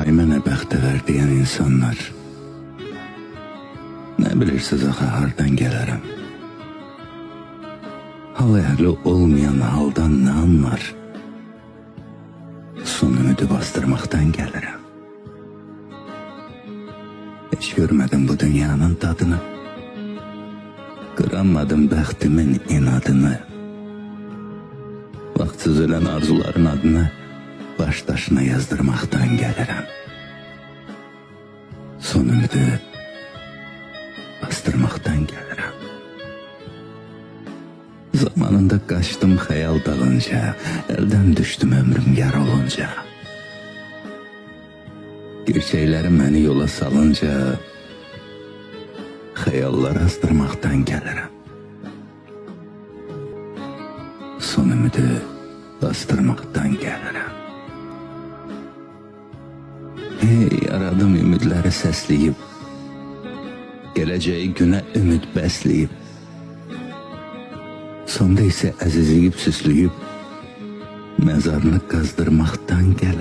Ay mənə bəxtəvər deyən insanlar, nə bilirsiniz axı hardan gələrəm? Hal əhli olmayan haldan nə anlar? Son ümidi bastırmaqdan gəlirəm. Heç görmədim bu dünyanın dadını, qıranmadım bəxtimin inadını. Vaxtsız ölən arzuların adını baş daşına yazdırmaqdan gəlirəm. Son ümidi bastırmaqdan gəlirəm. Zamanında qaçdım xəyal dalınca, əldən düşdüm ömrüm yar olunca. Gerçəkləri məni yola salınca, xəyallar azdırmaqdan gəlirəm. Son ümidi bastırmaqdan gəlirəm. Hey, aradım ümidləri səsləyib, gələcəyi günə ümid bəsləyib, sonda isə əzizləyib süsləyib, məzarını qazdırmaqdan gəlir.